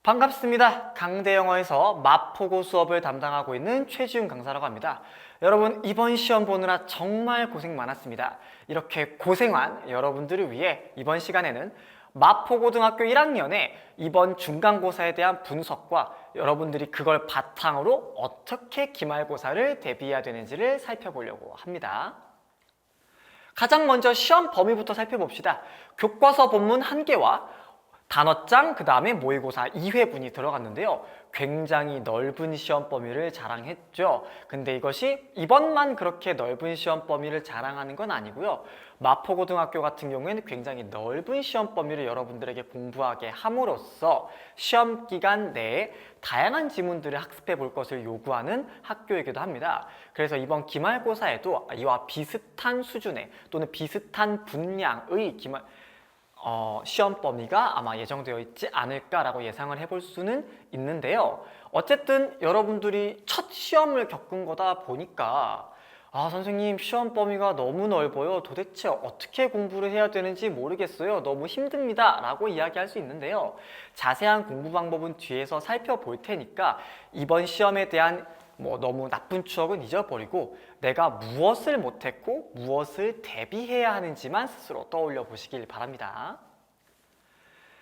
반갑습니다. 강대영어에서 마포고 수업을 담당하고 있는 최지훈 강사라고 합니다. 여러분, 이번 시험 보느라 정말 고생 많았습니다. 이렇게 고생한 여러분들을 위해 이번 시간에는 마포고등학교 1학년의 이번 중간고사에 대한 분석과 여러분들이 그걸 바탕으로 어떻게 기말고사를 대비해야 되는지를 살펴보려고 합니다. 가장 먼저 시험 범위부터 살펴봅시다. 교과서 본문 1개와 단어장, 그 다음에 모의고사 2회분이 들어갔는데요. 굉장히 넓은 시험 범위를 자랑했죠. 근데 이것이 이번만 그렇게 넓은 시험 범위를 자랑하는 건 아니고요. 마포고등학교 같은 경우에는 굉장히 넓은 시험 범위를 여러분들에게 공부하게 함으로써 시험 기간 내에 다양한 지문들을 학습해 볼 것을 요구하는 학교이기도 합니다. 그래서 이번 기말고사에도 이와 비슷한 수준의 또는 비슷한 분량의 시험 범위가 아마 예정되어 있지 않을까라고 예상을 해볼 수는 있는데요. 어쨌든 여러분들이 첫 시험을 겪은 거다 보니까 선생님, 시험 범위가 너무 넓어요. 도대체 어떻게 공부를 해야 되는지 모르겠어요. 너무 힘듭니다. 라고 이야기할 수 있는데요. 자세한 공부 방법은 뒤에서 살펴볼 테니까 이번 시험에 대한 너무 나쁜 추억은 잊어버리고 내가 무엇을 못했고 무엇을 대비해야 하는지만 스스로 떠올려 보시길 바랍니다.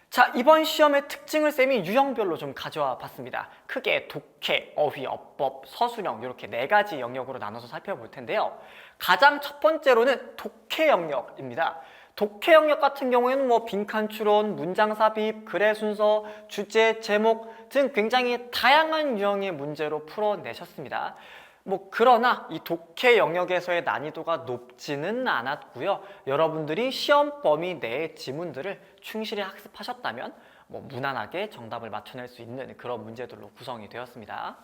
자, 이번 시험의 특징을 쌤이 유형별로 좀 가져와 봤습니다. 크게 독해, 어휘, 어법, 서술형 이렇게 4가지 영역으로 나눠서 살펴볼 텐데요. 가장 첫 번째로는 독해 영역입니다. 독해 영역 같은 경우에는 빈칸 추론, 문장 삽입, 글의 순서, 주제, 제목 등 굉장히 다양한 유형의 문제로 풀어내셨습니다. 그러나 이 독해 영역에서의 난이도가 높지는 않았고요. 여러분들이 시험 범위 내의 지문들을 충실히 학습하셨다면 무난하게 정답을 맞춰낼 수 있는 그런 문제들로 구성이 되었습니다.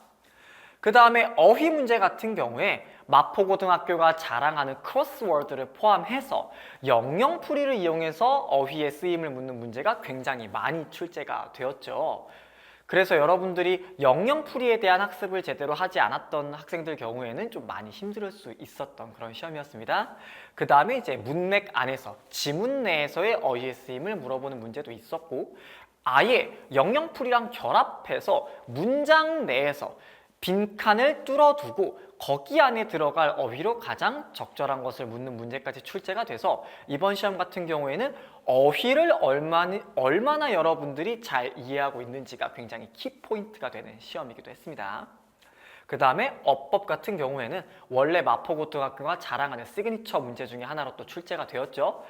그 다음에 어휘 문제 같은 경우에 마포고등학교가 자랑하는 크로스워드를 포함해서 영영풀이를 이용해서 어휘의 쓰임을 묻는 문제가 굉장히 많이 출제가 되었죠. 그래서 여러분들이 영영풀이에 대한 학습을 제대로 하지 않았던 학생들 경우에는 좀 많이 힘들 수 있었던 그런 시험이었습니다. 그 다음에 이제 문맥 안에서 지문 내에서의 어휘의 쓰임을 물어보는 문제도 있었고, 아예 영영풀이랑 결합해서 문장 내에서 빈칸을 뚫어두고 거기 안에 들어갈 어휘로 가장 적절한 것을 묻는 문제까지 출제가 돼서 이번 시험 같은 경우에는 어휘를 얼마나 여러분들이 잘 이해하고 있는지가 굉장히 키포인트가 되는 시험이기도 했습니다. 그 다음에 어법 같은 경우에는 원래 마포고등학교가 자랑하는 시그니처 문제 중에 하나로 또 출제가 되었죠.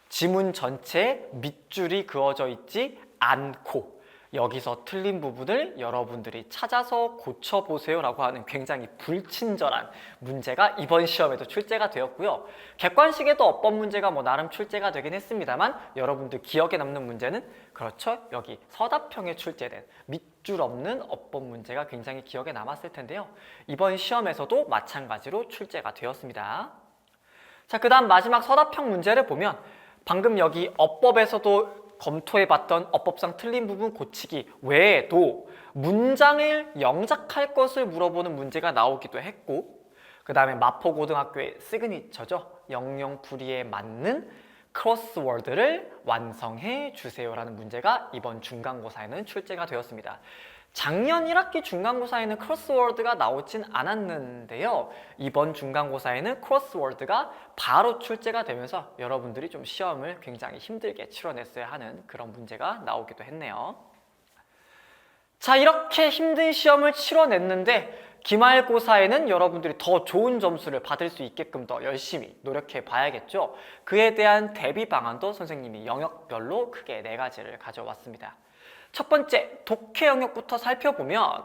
지문 전체에 밑줄이 그어져 있지 않고 여기서 틀린 부분을 여러분들이 찾아서 고쳐보세요 라고 하는 굉장히 불친절한 문제가 이번 시험에도 출제가 되었고요. 객관식에도 어법 문제가 나름 출제가 되긴 했습니다만 여러분들 기억에 남는 문제는 그렇죠. 여기 서답형에 출제된 밑줄 없는 어법 문제가 굉장히 기억에 남았을 텐데요. 이번 시험에서도 마찬가지로 출제가 되었습니다. 자, 그 다음 마지막 서답형 문제를 보면 방금 여기 어법에서도 검토해봤던 어법상 틀린 부분 고치기 외에도 문장을 영작할 것을 물어보는 문제가 나오기도 했고, 그 다음에 마포고등학교의 시그니처죠. 영영풀이에 맞는 크로스워드를 완성해 주세요라는 문제가 이번 중간고사에는 출제가 되었습니다. 작년 1학기 중간고사에는 크로스워드가 나오진 않았는데요. 이번 중간고사에는 크로스워드가 바로 출제가 되면서 여러분들이 좀 시험을 굉장히 힘들게 치러냈어야 하는 그런 문제가 나오기도 했네요. 자, 이렇게 힘든 시험을 치러냈는데 기말고사에는 여러분들이 더 좋은 점수를 받을 수 있게끔 더 열심히 노력해 봐야겠죠. 그에 대한 대비 방안도 선생님이 영역별로 크게 4가지를 가져왔습니다. 첫 번째, 독해 영역부터 살펴보면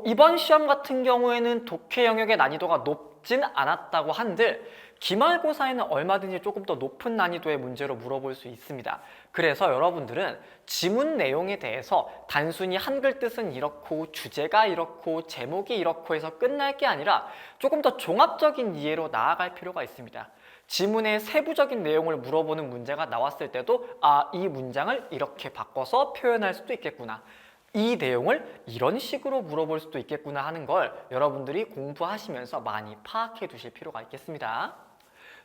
이번 시험 같은 경우에는 독해 영역의 난이도가 높진 않았다고 한들 기말고사에는 얼마든지 조금 더 높은 난이도의 문제로 물어볼 수 있습니다. 그래서 여러분들은 지문 내용에 대해서 단순히 한글 뜻은 이렇고 주제가 이렇고 제목이 이렇고 해서 끝날 게 아니라 조금 더 종합적인 이해로 나아갈 필요가 있습니다. 지문의 세부적인 내용을 물어보는 문제가 나왔을 때도 이 문장을 이렇게 바꿔서 표현할 수도 있겠구나. 이 내용을 이런 식으로 물어볼 수도 있겠구나 하는 걸 여러분들이 공부하시면서 많이 파악해 두실 필요가 있겠습니다.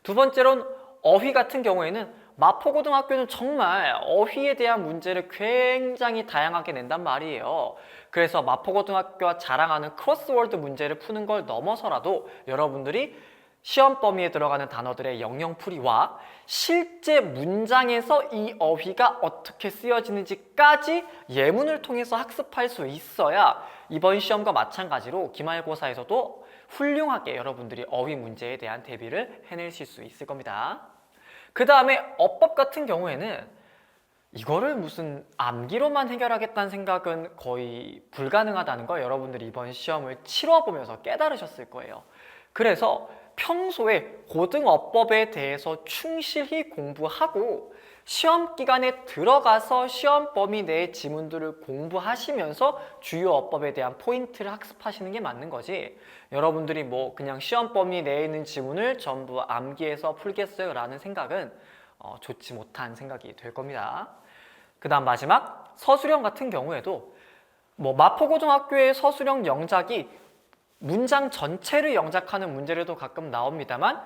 두 번째로는 어휘 같은 경우에는 마포고등학교는 정말 어휘에 대한 문제를 굉장히 다양하게 낸단 말이에요. 그래서 마포고등학교가 자랑하는 크로스워드 문제를 푸는 걸 넘어서라도 여러분들이 시험 범위에 들어가는 단어들의 영영풀이와 실제 문장에서 이 어휘가 어떻게 쓰여지는지까지 예문을 통해서 학습할 수 있어야 이번 시험과 마찬가지로 기말고사에서도 훌륭하게 여러분들이 어휘 문제에 대한 대비를 해내실 수 있을 겁니다. 그 다음에 어법 같은 경우에는 이거를 무슨 암기로만 해결하겠다는 생각은 거의 불가능하다는 걸 여러분들이 이번 시험을 치러보면서 깨달으셨을 거예요. 그래서 평소에 고등어법에 대해서 충실히 공부하고 시험 기간에 들어가서 시험 범위 내의 지문들을 공부하시면서 주요 어법에 대한 포인트를 학습하시는 게 맞는 거지, 여러분들이 뭐 그냥 시험 범위 내에 있는 지문을 전부 암기해서 풀겠어요 라는 생각은 좋지 못한 생각이 될 겁니다. 그 다음 마지막 서술형 같은 경우에도 뭐 마포고등학교의 서술형 영작이 문장 전체를 영작하는 문제들도 가끔 나옵니다만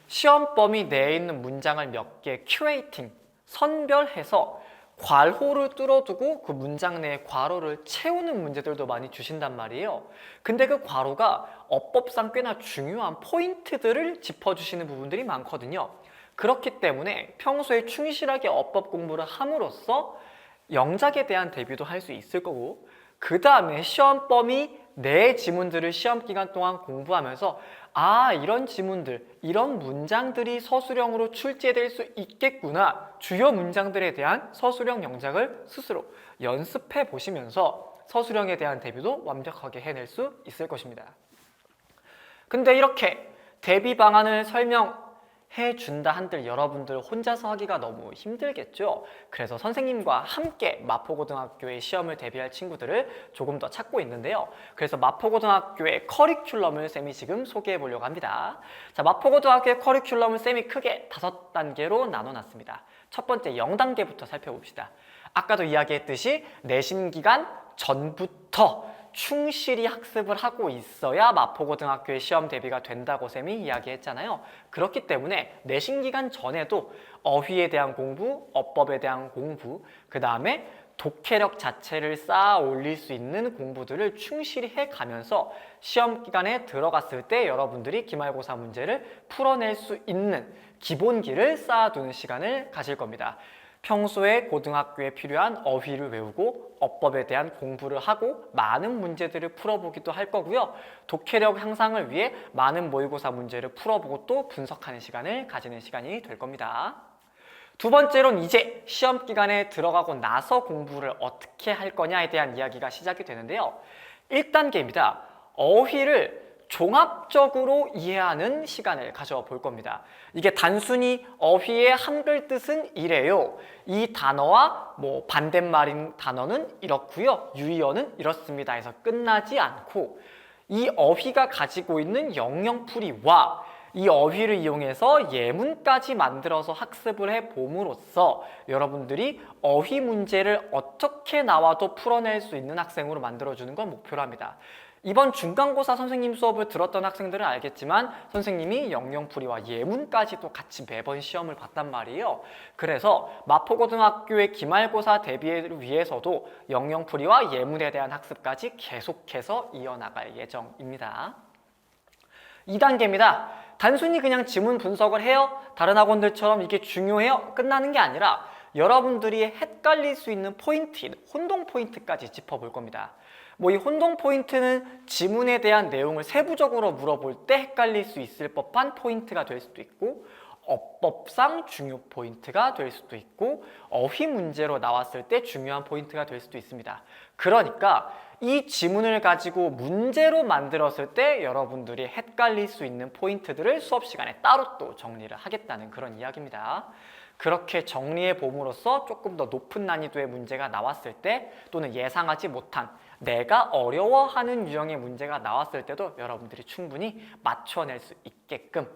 시험 범위 내에 있는 문장을 몇 개 큐레이팅, 선별해서 괄호를 뚫어두고 그 문장 내에 괄호를 채우는 문제들도 많이 주신단 말이에요. 근데 그 괄호가 어법상 꽤나 중요한 포인트들을 짚어주시는 부분들이 많거든요. 그렇기 때문에 평소에 충실하게 어법 공부를 함으로써 영작에 대한 대비도 할 수 있을 거고, 그 다음에 시험 범위 내 지문들을 시험 기간 동안 공부하면서 이런 지문들, 이런 문장들이 서술형으로 출제될 수 있겠구나, 주요 문장들에 대한 서술형 영작을 스스로 연습해 보시면서 서술형에 대한 대비도 완벽하게 해낼 수 있을 것입니다. 근데 이렇게 대비 방안을 설명해준다 한들 여러분들 혼자서 하기가 너무 힘들겠죠? 그래서 선생님과 함께 마포고등학교의 시험을 대비할 친구들을 조금 더 찾고 있는데요. 그래서 마포고등학교의 커리큘럼을 쌤이 지금 소개해 보려고 합니다. 자, 마포고등학교의 커리큘럼을 쌤이 크게 5단계로 나눠놨습니다. 첫 번째 0단계부터 살펴봅시다. 아까도 이야기했듯이 내신 기간 전부터 충실히 학습을 하고 있어야 마포고등학교의 시험 대비가 된다고 쌤이 이야기했잖아요. 그렇기 때문에 내신 기간 전에도 어휘에 대한 공부, 어법에 대한 공부, 그 다음에 독해력 자체를 쌓아 올릴 수 있는 공부들을 충실히 해가면서 시험 기간에 들어갔을 때 여러분들이 기말고사 문제를 풀어낼 수 있는 기본기를 쌓아두는 시간을 가질 겁니다. 평소에 고등학교에 필요한 어휘를 외우고 어법에 대한 공부를 하고 많은 문제들을 풀어보기도 할 거고요. 독해력 향상을 위해 많은 모의고사 문제를 풀어보고 또 분석하는 시간을 가지는 시간이 될 겁니다. 두 번째로는 이제 시험 기간에 들어가고 나서 공부를 어떻게 할 거냐에 대한 이야기가 시작이 되는데요. 1단계입니다. 어휘를 종합적으로 이해하는 시간을 가져볼 겁니다. 이게 단순히 어휘의 한글 뜻은 이래요, 이 단어와 뭐 반대말인 단어는 이렇고요, 유의어는 이렇습니다 해서 끝나지 않고 이 어휘가 가지고 있는 영영풀이와 이 어휘를 이용해서 예문까지 만들어서 학습을 해봄으로써 여러분들이 어휘 문제를 어떻게 나와도 풀어낼 수 있는 학생으로 만들어주는 걸 목표로 합니다. 이번 중간고사 선생님 수업을 들었던 학생들은 알겠지만 선생님이 영영풀이와 예문까지도 같이 매번 시험을 봤단 말이에요. 그래서 마포고등학교의 기말고사 대비를 위해서도 영영풀이와 예문에 대한 학습까지 계속해서 이어나갈 예정입니다. 2단계입니다. 단순히 그냥 지문 분석을 해요? 다른 학원들처럼 이게 중요해요? 끝나는 게 아니라 여러분들이 헷갈릴 수 있는 포인트인 혼동 포인트까지 짚어볼 겁니다. 뭐 이 혼동 포인트는 지문에 대한 내용을 세부적으로 물어볼 때 헷갈릴 수 있을 법한 포인트가 될 수도 있고, 어법상 중요 포인트가 될 수도 있고, 어휘 문제로 나왔을 때 중요한 포인트가 될 수도 있습니다. 그러니까 이 지문을 가지고 문제로 만들었을 때 여러분들이 헷갈릴 수 있는 포인트들을 수업 시간에 따로 또 정리를 하겠다는 그런 이야기입니다. 그렇게 정리해 봄으로써 조금 더 높은 난이도의 문제가 나왔을 때, 또는 예상하지 못한 내가 어려워하는 유형의 문제가 나왔을 때도 여러분들이 충분히 맞춰낼 수 있게끔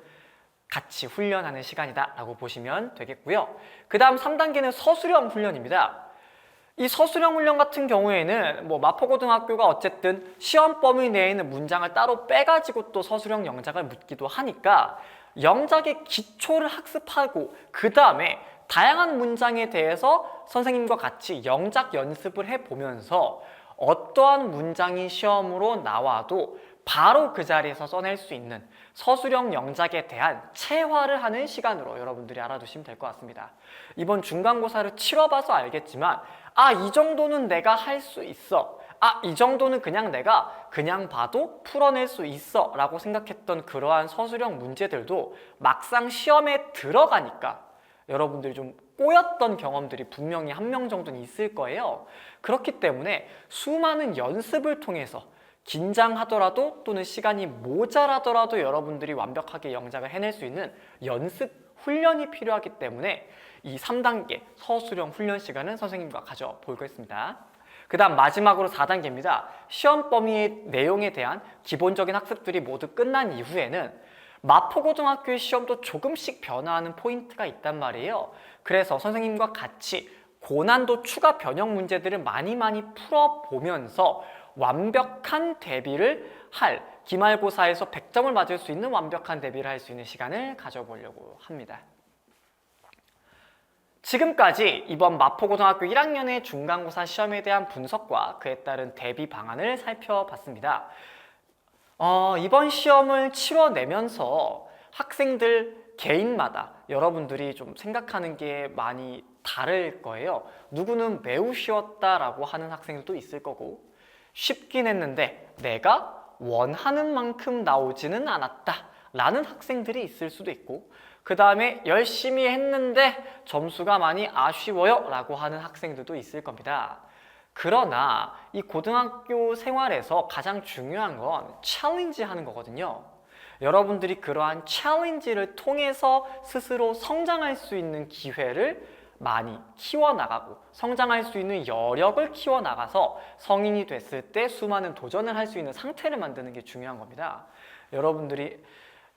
같이 훈련하는 시간이다 라고 보시면 되겠고요. 그 다음 3단계는 서술형 훈련입니다. 이 서술형 훈련 같은 경우에는 뭐 마포고등학교가 어쨌든 시험 범위 내에 있는 문장을 따로 빼가지고 또 서술형 영작을 묻기도 하니까 영작의 기초를 학습하고 그 다음에 다양한 문장에 대해서 선생님과 같이 영작 연습을 해보면서 어떠한 문장이 시험으로 나와도 바로 그 자리에서 써낼 수 있는 서술형 영작에 대한 체화를 하는 시간으로 여러분들이 알아두시면 될 것 같습니다. 이번 중간고사를 치러봐서 알겠지만 이 정도는 내가 할 수 있어. 이 정도는 그냥 내가 그냥 봐도 풀어낼 수 있어 라고 생각했던 그러한 서술형 문제들도 막상 시험에 들어가니까 여러분들이 좀 꼬였던 경험들이 분명히 한 명 정도는 있을 거예요. 그렇기 때문에 수많은 연습을 통해서 긴장하더라도 또는 시간이 모자라더라도 여러분들이 완벽하게 영작을 해낼 수 있는 연습 훈련이 필요하기 때문에 이 3단계 서술형 훈련 시간은 선생님과 가져보겠습니다. 그 다음 마지막으로 4단계입니다. 시험 범위의 내용에 대한 기본적인 학습들이 모두 끝난 이후에는 마포고등학교의 시험도 조금씩 변화하는 포인트가 있단 말이에요. 그래서 선생님과 같이 고난도 추가 변형 문제들을 많이 풀어보면서 완벽한 대비를 할, 기말고사에서 100점을 맞을 수 있는 완벽한 대비를 할 수 있는 시간을 가져보려고 합니다. 지금까지 이번 마포고등학교 1학년의 중간고사 시험에 대한 분석과 그에 따른 대비 방안을 살펴봤습니다. 이번 시험을 치러내면서 학생들 개인마다 여러분들이 좀 생각하는 게 많이 다를 거예요. 누구는 매우 쉬웠다라고 하는 학생들도 있을 거고, 쉽긴 했는데 내가 원하는 만큼 나오지는 않았다 라는 학생들이 있을 수도 있고, 그 다음에 열심히 했는데 점수가 많이 아쉬워요 라고 하는 학생들도 있을 겁니다. 그러나 이 고등학교 생활에서 가장 중요한 건 챌린지 하는 거거든요. 여러분들이 그러한 챌린지를 통해서 스스로 성장할 수 있는 기회를 많이 키워나가고 성장할 수 있는 여력을 키워나가서 성인이 됐을 때 수많은 도전을 할 수 있는 상태를 만드는 게 중요한 겁니다. 여러분들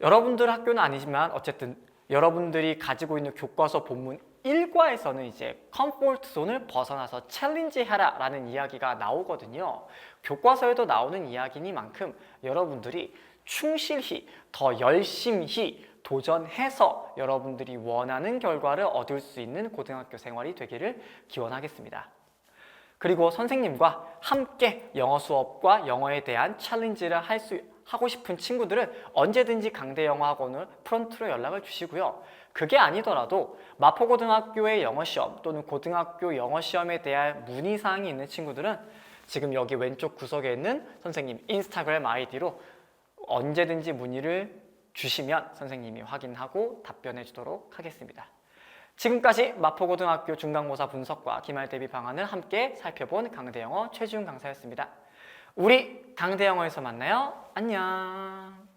학교는 아니지만 어쨌든 여러분들이 가지고 있는 교과서 본문 1과에서는 이제 컴포트 존을 벗어나서 챌린지 해라 라는 이야기가 나오거든요. 교과서에도 나오는 이야기니만큼 여러분들이 충실히 더 열심히 도전해서 여러분들이 원하는 결과를 얻을 수 있는 고등학교 생활이 되기를 기원하겠습니다. 그리고 선생님과 함께 영어 수업과 영어에 대한 챌린지를 하고 싶은 친구들은 언제든지 강대영어학원을 프런트로 연락을 주시고요. 그게 아니더라도 마포고등학교의 영어시험 또는 고등학교 영어시험에 대한 문의사항이 있는 친구들은 지금 여기 왼쪽 구석에 있는 선생님 인스타그램 아이디로 언제든지 문의를 주시면 선생님이 확인하고 답변해 주도록 하겠습니다. 지금까지 마포고등학교 중간고사 분석과 기말 대비 방안을 함께 살펴본 강대영어 최지훈 강사였습니다. 우리 강대영어에서 만나요. 안녕.